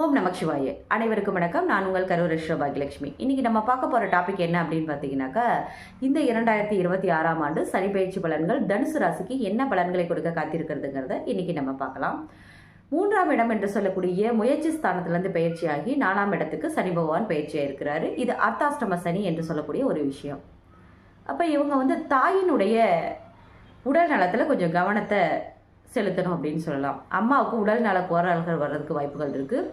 ஓம் நமக் சிவாய. அனைவருக்கும் வணக்கம். நான் உங்கள் கரூர் பாகியலட்சுமி. இன்னைக்கு நம்ம பார்க்க போகிற டாபிக் என்ன அப்படின்னு பார்த்தீங்கன்னாக்கா, இந்த 2026ஆம் ஆண்டு சனி பயிற்சி பலன்கள் தனுசு ராசிக்கு என்ன பலன்களை கொடுக்க காத்திருக்கிறதுங்கிறத இன்னைக்கு நம்ம பார்க்கலாம். 3ஆம் இடம் என்று சொல்லக்கூடிய முயற்சி ஸ்தானத்திலிருந்து பயிற்சியாகி 4ஆம் இடத்துக்கு சனி பகவான் பயிற்சியாக இருக்கிறாரு. இது அர்த்தாஷ்டம சனி என்று சொல்லக்கூடிய ஒரு விஷயம். அப்போ இவங்க தாயினுடைய உடல் நலத்தில் கொஞ்சம் கவனத்தை செலுத்தணும் அப்படின்னு சொல்லலாம். அம்மாவுக்கு உடல் நல கோளாறுகள் வர்றதுக்கு வாய்ப்புகள் இருக்குது.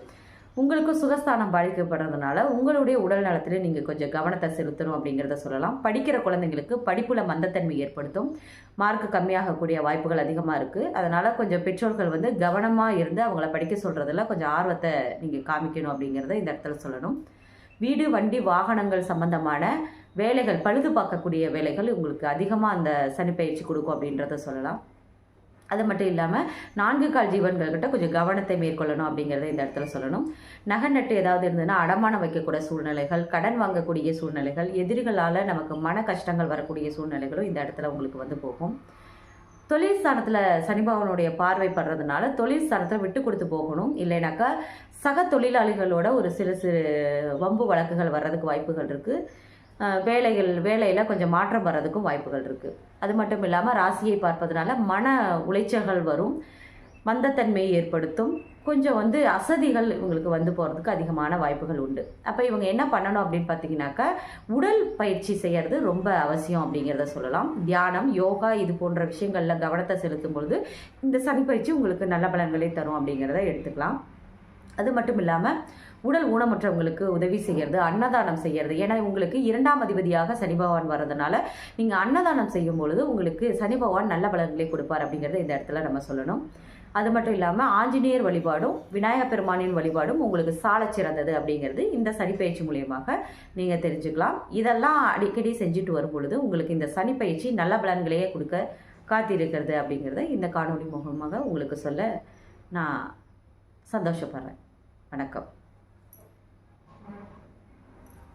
உங்களுக்கும் சுகஸ்தானம் பாதிக்கப்படுறதுனால உங்களுடைய உடல் நலத்தில் நீங்கள் கொஞ்சம் கவனத்தை செலுத்தணும் அப்படிங்கிறத சொல்லலாம். படிக்கிற குழந்தைங்களுக்கு படிப்புல மந்தத்தன்மை ஏற்படுத்தும். மார்க் கம்மியாகக்கூடிய வாய்ப்புகள் அதிகமாக இருக்குது. அதனால் கொஞ்சம் பெற்றோர்கள் கவனமாக இருந்து அவங்கள படிக்க சொல்கிறதுல கொஞ்சம் ஆர்வத்தை நீங்கள் காமிக்கணும் அப்படிங்கிறத இந்த இடத்துல சொல்லணும். வீடு, வண்டி, வாகனங்கள் சம்பந்தமான வேலைகள், பழுது பார்க்கக்கூடிய வேலைகள் உங்களுக்கு அதிகமாக அந்த சனி பயிற்சி கொடுக்கும் அப்படின்றத சொல்லலாம். அது மட்டும் இல்லாமல் 4 கால் ஜீவன்கள்கிட்ட கொஞ்சம் கவனத்தை மேற்கொள்ளணும் அப்படிங்கிறத இந்த இடத்துல சொல்லணும். நகை நட்டு ஏதாவது இருந்ததுன்னா அடமானம் வைக்கக்கூடிய சூழ்நிலைகள், கடன் வாங்கக்கூடிய சூழ்நிலைகள், எதிரிகளால் நமக்கு மன கஷ்டங்கள் வரக்கூடிய சூழ்நிலைகளும் இந்த இடத்துல உங்களுக்கு போகும். தொழில் ஸ்தானத்தில் சனி பகவானுடைய பார்வை படுறதுனால தொழில் ஸ்தானத்தில் விட்டு கொடுத்து போகணும். இல்லைனாக்கா சக தொழிலாளிகளோட ஒரு சிறு வம்பு வழக்குகள் வர்றதுக்கு வாய்ப்புகள் இருக்குது. வேலையில் கொஞ்சம் மாற்றம் வர்றதுக்கும் வாய்ப்புகள் இருக்குது. அது மட்டும் இல்லாமல் ராசியை பார்ப்பதனால மன உளைச்சல்கள் வரும், மந்தத்தன்மையை ஏற்படுத்தும். கொஞ்சம் அசதிகள் இவங்களுக்கு போகிறதுக்கு அதிகமான வாய்ப்புகள் உண்டு. அப்போ இவங்க என்ன பண்ணணும் அப்படின்னு பார்த்தீங்கன்னாக்கா, உடல் பயிற்சி செய்கிறது ரொம்ப அவசியம் அப்படிங்கிறத சொல்லலாம். தியானம், யோகா இது போன்ற விஷயங்களில் கவனத்தை செலுத்தும் பொழுது இந்த சனி பயிற்சி உங்களுக்கு நல்ல பலன்களை தரும் அப்படிங்கிறத எடுத்துக்கலாம். அது மட்டும் இல்லாமல் உடல் ஊனமுற்றவங்களுக்கு உதவி செய்கிறது, அன்னதானம் செய்கிறது. ஏன்னா உங்களுக்கு 2ஆம் அதிபதியாக சனி பகவான் வர்றதுனால நீங்கள் அன்னதானம் செய்யும் பொழுது உங்களுக்கு சனி பகவான் நல்ல பலன்களை கொடுப்பார் அப்படிங்கிறத இந்த இடத்துல நம்ம சொல்லணும். அது மட்டும் இல்லாமல் ஆஞ்சநேயர் வழிபாடும் விநாயகப் பெருமானின் வழிபாடும் உங்களுக்கு சால சிறந்தது அப்படிங்கிறது இந்த சனி பயிற்சி மூலியமாக நீங்கள் தெரிஞ்சுக்கலாம். இதெல்லாம் அடிக்கடி செஞ்சுட்டு வரும் பொழுது உங்களுக்கு இந்த சனி பயிற்சி நல்ல பலன்களையே கொடுக்க காத்திருக்கிறது அப்படிங்கிறத இந்த காணொலி மூலமாக உங்களுக்கு சொல்ல நான் சந்தோஷப்படுறேன். வணக்கம்.